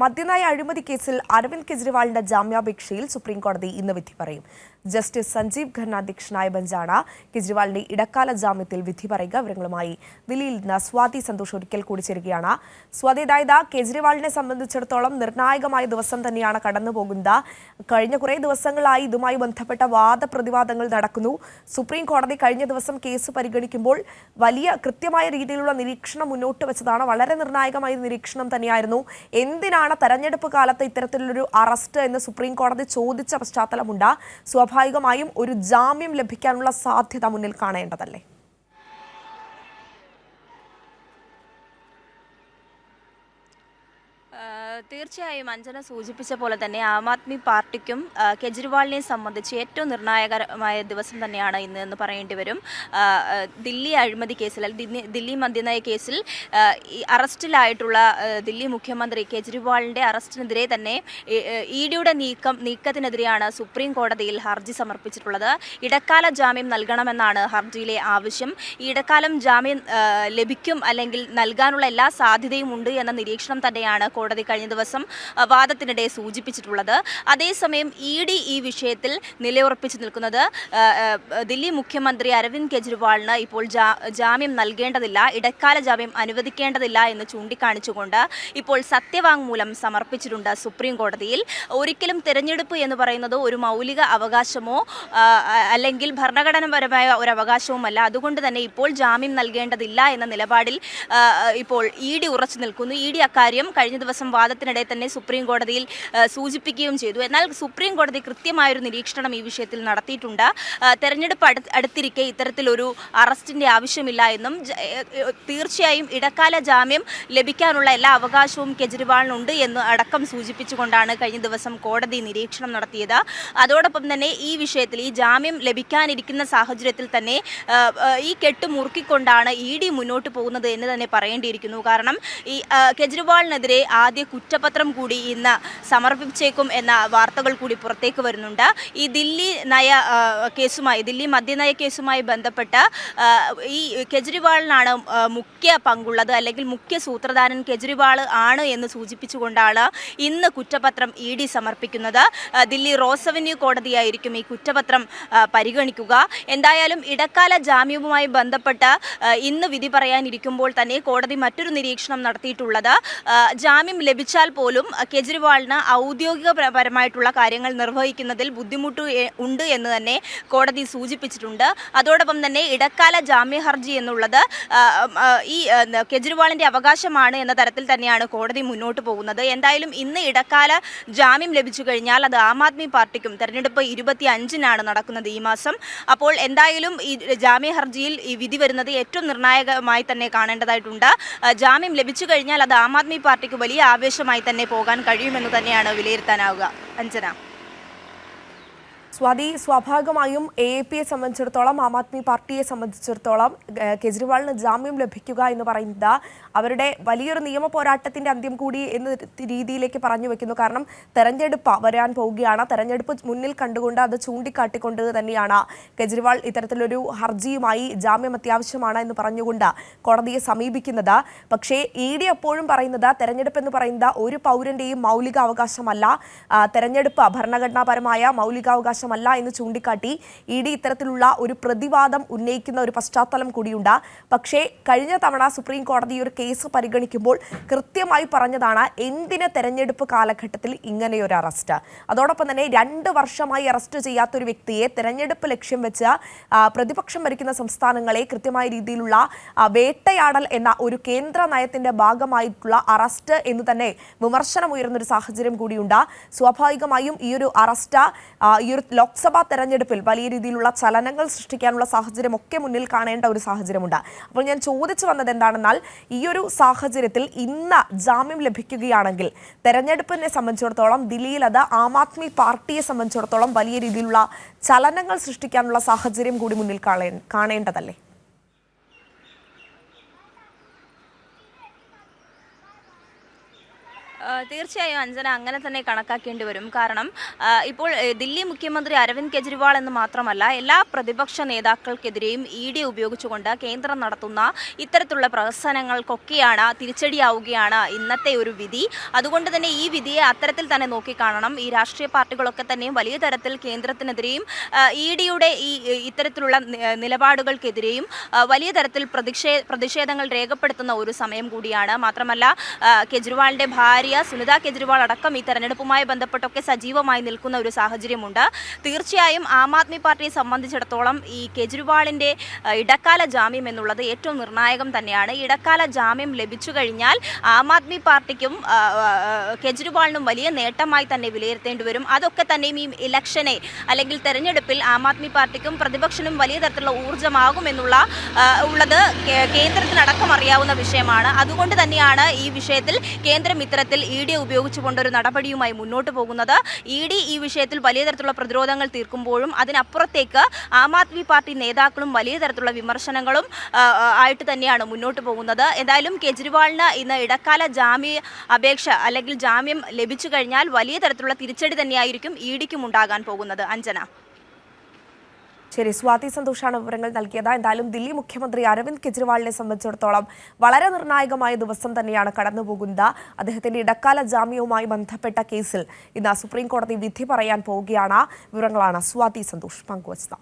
മദ്യനയ അഴിമതി കേസിൽ അരവിന്ദ് കെജ്രിവാളിന്റെ ജാമ്യാപേക്ഷയിൽ സുപ്രീംകോടതി ഇന്ന് വിധി പറയും. ജസ്റ്റിസ് സഞ്ജീവ് ഖന്ന അധ്യക്ഷനായ ബെഞ്ചാണ് കെജ്രിവാളിന്റെ ഇടക്കാല ജാമ്യത്തിൽ വിധി പറയുക. വിവരങ്ങളുമായി ദില്ലിയിൽ നിന്ന് സ്വാതി സന്തോഷ് ഒരിക്കൽ കൂടി ചേരുകയാണ്. സ്വാതി, അതായത് കെജ്രിവാളിനെ സംബന്ധിച്ചിടത്തോളം നിർണായകമായ ദിവസം തന്നെയാണ് കടന്നുപോകുന്നത്. കഴിഞ്ഞ കുറേ ദിവസങ്ങളായി ഇതുമായി ബന്ധപ്പെട്ട വാദപ്രതിവാദങ്ങൾ നടക്കുന്നു. സുപ്രീം കോടതി കഴിഞ്ഞ ദിവസം കേസ് പരിഗണിക്കുമ്പോൾ വലിയ കൃത്യമായ രീതിയിലുള്ള നിരീക്ഷണം മുന്നോട്ട് വെച്ചതാണ്. വളരെ നിർണായകമായ നിരീക്ഷണം തന്നെയായിരുന്നു. എന്തിനാണ് തെരഞ്ഞെടുപ്പ് കാലത്ത് ഇത്തരത്തിലൊരു അറസ്റ്റ് എന്ന് സുപ്രീം കോടതി ചോദിച്ച പശ്ചാത്തലമുണ്ട്. സ്വാഭാവികമായും ഒരു ജാമ്യം ലഭിക്കാനുള്ള സാധ്യത മുന്നിൽ കാണേണ്ടതല്ലേ? തീർച്ചയായും അഞ്ജന സൂചിപ്പിച്ച പോലെ തന്നെ ആം ആദ്മി പാർട്ടിക്കും കെജ്രിവാളിനെ സംബന്ധിച്ച് ഏറ്റവും നിർണായകമായ ദിവസം തന്നെയാണ് ഇന്ന് എന്ന് പറയേണ്ടി വരും. ദില്ലി അഴിമതി കേസിൽ, ദില്ലി മദ്യനയ കേസിൽ അറസ്റ്റിലായിട്ടുള്ള ദില്ലി മുഖ്യമന്ത്രി കെജ്രിവാളിൻ്റെ അറസ്റ്റിനെതിരെ തന്നെ ഇഡിയുടെ നീക്കത്തിനെതിരെയാണ് സുപ്രീം കോടതിയിൽ ഹർജി സമർപ്പിച്ചിട്ടുള്ളത്. ഇടക്കാല ജാമ്യം നൽകണമെന്നാണ് ഹർജിയിലെ ആവശ്യം. ഈ ഇടക്കാലം ജാമ്യം ലഭിക്കും അല്ലെങ്കിൽ നൽകാനുള്ള എല്ലാ സാധ്യതയും ഉണ്ട് എന്ന നിരീക്ഷണം തന്നെയാണ് കോടതി കഴിഞ്ഞ ദിവസം വാദത്തിനിടെ സൂചിപ്പിച്ചിട്ടുള്ളത്. അതേസമയം ഇഡി ഈ വിഷയത്തിൽ നിലയുറപ്പിച്ചു നിൽക്കുന്നത് ദില്ലി മുഖ്യമന്ത്രി അരവിന്ദ് കെജ്രിവാളിന് ഇപ്പോൾ ജാമ്യം നൽകേണ്ടതില്ല, ഇടക്കാല ജാമ്യം അനുവദിക്കേണ്ടതില്ല എന്ന് ചൂണ്ടിക്കാണിച്ചുകൊണ്ട് ഇപ്പോൾ സത്യവാങ്മൂലം സമർപ്പിച്ചിട്ടുണ്ട് സുപ്രീം കോടതിയിൽ. ഒരിക്കലും തെരഞ്ഞെടുപ്പ് എന്ന് പറയുന്നത് ഒരു മൗലിക അവകാശമോ അല്ലെങ്കിൽ ഭരണഘടനാപരമായ ഒരു അവകാശവുമല്ല. അതുകൊണ്ട് തന്നെ ഇപ്പോൾ ജാമ്യം നൽകേണ്ടതില്ല എന്ന നിലപാടിൽ ഇപ്പോൾ ഇഡി ഉറച്ചു നിൽക്കുന്നു. ഇഡി അക്കാര്യം കഴിഞ്ഞ ദിവസം വാദത്തിനിടെ തന്നെ സുപ്രീം കോടതിയിൽ സൂചിപ്പിക്കുകയും ചെയ്തു. എന്നാൽ സുപ്രീം കോടതി കൃത്യമായൊരു നിരീക്ഷണം ഈ വിഷയത്തിൽ നടത്തിയിട്ടുണ്ട്. തെരഞ്ഞെടുപ്പ് അടുത്തിരിക്കെ ഇത്തരത്തിലൊരു അറസ്റ്റിന്റെ ആവശ്യമില്ല എന്നും തീർച്ചയായും ഇടക്കാല ജാമ്യം ലഭിക്കാനുള്ള എല്ലാ അവകാശവും കെജ്രിവാളിനുണ്ട് എന്ന് അടക്കം സൂചിപ്പിച്ചുകൊണ്ടാണ് കഴിഞ്ഞ ദിവസം കോടതി നിരീക്ഷണം നടത്തിയത്. അതോടൊപ്പം തന്നെ ഈ വിഷയത്തിൽ ഈ ജാമ്യം ലഭിക്കാനിരിക്കുന്ന സാഹചര്യത്തിൽ തന്നെ ഈ കെട്ട് മുറുക്കിക്കൊണ്ടാണ് ഇഡി മുന്നോട്ട് പോകുന്നത് എന്ന് തന്നെ പറയേണ്ടിയിരിക്കുന്നു. കാരണം ഈ കെജ്രിവാളിനെതിരെ ആദ്യ കുറ്റപത്രം കൂടി ഇന്ന് സമർപ്പിച്ചേക്കും എന്ന വാർത്തകൾ കൂടി പുറത്തേക്ക് വരുന്നുണ്ട്. ഈ ദില്ലി മദ്യനയ കേസുമായി ബന്ധപ്പെട്ട് ഈ കെജ്രിവാളിനാണ് മുഖ്യ പങ്കുള്ളത്, അല്ലെങ്കിൽ മുഖ്യ സൂത്രധാരൻ കെജ്രിവാൾ ആണ് എന്ന് സൂചിപ്പിച്ചുകൊണ്ടാണ് ഇന്ന് കുറ്റപത്രം ഇഡി സമർപ്പിക്കുന്നത്. ദില്ലി റോസ് അവന്യൂ കോടതിയായിരിക്കും ഈ കുറ്റപത്രം പരിഗണിക്കുക. എന്തായാലും ഇടക്കാല ജാമ്യവുമായി ബന്ധപ്പെട്ട് ഇന്ന് വിധി പറയാനിരിക്കുമ്പോൾ തന്നെ കോടതി മറ്റൊരു നിരീക്ഷണം നടത്തിയിട്ടുള്ളത്, ജാമ്യം ലഭിച്ചാൽ പോലും കെജ്രിവാളിന് ഔദ്യോഗികപരമായിട്ടുള്ള കാര്യങ്ങൾ നിർവഹിക്കുന്നതിൽ ബുദ്ധിമുട്ട് ഉണ്ട് എന്ന് തന്നെ കോടതി സൂചിപ്പിച്ചിട്ടുണ്ട്. അതോടൊപ്പം തന്നെ ഇടക്കാല ജാമ്യ ഹർജി എന്നുള്ളത് ഈ കെജ്രിവാളിൻ്റെ അവകാശമാണ് എന്ന തരത്തിൽ തന്നെയാണ് കോടതി മുന്നോട്ട് പോകുന്നത്. എന്തായാലും ഇന്ന് ഇടക്കാല ജാമ്യം ലഭിച്ചു കഴിഞ്ഞാൽ അത് ആം ആദ്മി പാർട്ടിക്കും തെരഞ്ഞെടുപ്പ് 25-നാണ് നടക്കുന്നത് ഈ മാസം. അപ്പോൾ എന്തായാലും ഈ ജാമ്യ ഹർജിയിൽ ഈ വിധി വരുന്നത് ഏറ്റവും നിർണായകമായി തന്നെ കാണേണ്ടതായിട്ടുണ്ട്. ജാമ്യം ലഭിച്ചു കഴിഞ്ഞാൽ അത് ആം ആദ്മി പാർട്ടിക്ക് വലിയ ആവേശമായി തന്നെ പോകാൻ കഴിയുമെന്ന് തന്നെയാണ് വിലയിരുത്താനാവുക. അഞ്ജന. സ്വാതി, സ്വാഭാവികമായും AAPയെ സംബന്ധിച്ചിടത്തോളം, ആം ആദ്മി പാർട്ടിയെ സംബന്ധിച്ചിടത്തോളം കെജ്രിവാളിന് ജാമ്യം ലഭിക്കുക എന്ന് പറയുന്നത് അവരുടെ വലിയൊരു നിയമ പോരാട്ടത്തിന്റെ അന്ത്യം കൂടി എന്ന രീതിയിലേക്ക് പറഞ്ഞു വെക്കുന്നു. കാരണം തെരഞ്ഞെടുപ്പ് വരാൻ പോവുകയാണ്. തെരഞ്ഞെടുപ്പ് മുന്നിൽ കണ്ടുകൊണ്ട് അത് ചൂണ്ടിക്കാട്ടിക്കൊണ്ട് തന്നെയാണ് കെജ്രിവാൾ ഇത്തരത്തിലൊരു ഹർജിയുമായി ജാമ്യം അത്യാവശ്യമാണ് എന്ന് പറഞ്ഞുകൊണ്ട് കോടതിയെ സമീപിക്കുന്നത്. പക്ഷേ ഇഡി എപ്പോഴും പറയുന്നത് തെരഞ്ഞെടുപ്പ് എന്ന് പറയുന്നത് ഒരു പൗരന്റെയും മൗലിക അവകാശമല്ല, തെരഞ്ഞെടുപ്പ് ഭരണഘടനാപരമായ മൗലികാവകാശം ല്ല എന്ന് ചൂണ്ടിക്കാട്ടി ഇഡി ഇത്തരത്തിലുള്ള ഒരു പ്രതിവാദം ഉന്നയിക്കുന്ന ഒരു പശ്ചാത്തലം കൂടിയുണ്ട്. പക്ഷേ കഴിഞ്ഞ തവണ സുപ്രീം കോടതി ഒരു കേസ് പരിഗണിക്കുമ്പോൾ കൃത്യമായി പറഞ്ഞതാണ് എന്തിന് തെരഞ്ഞെടുപ്പ് കാലഘട്ടത്തിൽ ഇങ്ങനെയൊരു അറസ്റ്റ്. അതോടൊപ്പം തന്നെ 2 വർഷമായി അറസ്റ്റ് ചെയ്യാത്തൊരു വ്യക്തിയെ തെരഞ്ഞെടുപ്പ് ലക്ഷ്യം വെച്ച് പ്രതിപക്ഷം ഭരിക്കുന്ന സംസ്ഥാനങ്ങളെ കൃത്യമായ രീതിയിലുള്ള വേട്ടയാടൽ എന്ന ഒരു കേന്ദ്ര നയത്തിന്റെ ഭാഗമായിട്ടുള്ള അറസ്റ്റ് എന്ന് തന്നെ വിമർശനം ഉയർന്നൊരു സാഹചര്യം കൂടിയുണ്ട്. സ്വാഭാവികമായും ഈ ഒരു അറസ്റ്റ് ഈ ഒരു ലോക്സഭാ തെരഞ്ഞെടുപ്പിൽ വലിയ രീതിയിലുള്ള ചലനങ്ങൾ സൃഷ്ടിക്കാനുള്ള സാഹചര്യമൊക്കെ മുന്നിൽ കാണേണ്ട ഒരു സാഹചര്യമുണ്ട്. അപ്പോൾ ഞാൻ ചോദിച്ചു വന്നത് എന്താണെന്നാൽ, ഈ ഒരു സാഹചര്യത്തിൽ ഇന്ന് ജാമ്യം ലഭിക്കുകയാണെങ്കിൽ തെരഞ്ഞെടുപ്പിനെ സംബന്ധിച്ചിടത്തോളം ദില്ലിയിൽ അത് ആം ആദ്മി പാർട്ടിയെ സംബന്ധിച്ചിടത്തോളം വലിയ രീതിയിലുള്ള ചലനങ്ങൾ സൃഷ്ടിക്കാനുള്ള സാഹചര്യം കൂടി മുന്നിൽ കാണേണ്ടതല്ലേ? തീർച്ചയായും അഞ്ജന അങ്ങനെ തന്നെ കണക്കാക്കേണ്ടി വരും. കാരണം ഇപ്പോൾ ദില്ലി മുഖ്യമന്ത്രി അരവിന്ദ് കെജ്രിവാൾ എന്ന് മാത്രമല്ല എല്ലാ പ്രതിപക്ഷ നേതാക്കൾക്കെതിരെയും ED ഉപയോഗിച്ചുകൊണ്ട് കേന്ദ്രം നടത്തുന്ന ഇത്തരത്തിലുള്ള പ്രഹസനങ്ങൾക്കൊക്കെയാണ് തിരിച്ചടിയാവുകയാണ് ഇന്നത്തെ ഒരു വിധി. അതുകൊണ്ട് തന്നെ ഈ വിധിയെ അത്തരത്തിൽ തന്നെ നോക്കിക്കാണണം. ഈ രാഷ്ട്രീയ പാർട്ടികളൊക്കെ തന്നെയും വലിയ തരത്തിൽ കേന്ദ്രത്തിനെതിരെയും EDയുടെ ഇത്തരത്തിലുള്ള നിലപാടുകൾക്കെതിരെയും വലിയ തരത്തിൽ പ്രതിഷേധങ്ങൾ രേഖപ്പെടുത്തുന്ന ഒരു സമയം കൂടിയാണ്. മാത്രമല്ല കെജ്രിവാളിന്റെ ഭാര്യ സുനിത കെജ്രിവാൾ അടക്കം ഈ തെരഞ്ഞെടുപ്പുമായി ബന്ധപ്പെട്ടൊക്കെ സജീവമായി നിൽക്കുന്ന ഒരു സാഹചര്യമുണ്ട്. തീർച്ചയായും ആം ആദ്മി പാർട്ടിയെ സംബന്ധിച്ചിടത്തോളം ഈ കെജ്രിവാളിന്റെ ഇടക്കാല ജാമ്യം എന്നുള്ളത് ഏറ്റവും നിർണായകം തന്നെയാണ്. ഇടക്കാല ജാമ്യം ലഭിച്ചു കഴിഞ്ഞാൽ ആം ആദ്മി പാർട്ടിക്കും കെജ്രിവാളിനും വലിയ നേട്ടമായി തന്നെ വിലയിരുത്തേണ്ടി വരും. അതൊക്കെ തന്നെയും ഈ ഇലക്ഷനെ അല്ലെങ്കിൽ തെരഞ്ഞെടുപ്പിൽ ആം ആദ്മി പാർട്ടിക്കും പ്രതിപക്ഷനും വലിയ തരത്തിലുള്ള ഊർജ്ജമാകുമെന്നുള്ള ഉള്ളത് കേന്ദ്രത്തിനടക്കം അറിയാവുന്ന വിഷയമാണ്. അതുകൊണ്ട് തന്നെയാണ് ഈ വിഷയത്തിൽ കേന്ദ്രം ഇത്തരത്തിൽ ED ഉപയോഗിച്ചുകൊണ്ടൊരു നടപടിയുമായി മുന്നോട്ട് പോകുന്നത്. ED ഈ വിഷയത്തിൽ വലിയ തരത്തിലുള്ള പ്രതിരോധങ്ങൾ തീർക്കുമ്പോഴും അതിനപ്പുറത്തേക്ക് ആം ആദ്മി പാർട്ടി നേതാക്കളും വലിയ തരത്തിലുള്ള വിമർശനങ്ങളും ആയിട്ട് തന്നെയാണ് മുന്നോട്ട് പോകുന്നത്. എന്തായാലും കെജ്രിവാളിന് ഇന്ന് ഇടക്കാല ജാമ്യ അപേക്ഷ അല്ലെങ്കിൽ ജാമ്യം ലഭിച്ചു കഴിഞ്ഞാൽ വലിയ തരത്തിലുള്ള തിരിച്ചടി തന്നെയായിരിക്കും EDക്കും ഉണ്ടാകാൻ പോകുന്നത്. അഞ്ജന. ശരി, സ്വാതി സന്തോഷാണ് വിവരങ്ങൾ നൽകിയത്. എന്തായാലും ദില്ലി മുഖ്യമന്ത്രി അരവിന്ദ് കെജ്രിവാളിനെ സംബന്ധിച്ചിടത്തോളം വളരെ നിർണായകമായ ദിവസം തന്നെയാണ് കടന്നുപോകുന്നത്. അദ്ദേഹത്തിന്റെ ഇടക്കാല ജാമ്യവുമായി ബന്ധപ്പെട്ട കേസിൽ ഇന്ന് സുപ്രീം കോടതി വിധി പറയാൻ പോവുകയാണ്. വിവരങ്ങളാണ് സ്വാതി സന്തോഷ് പങ്കുവച്ചത്.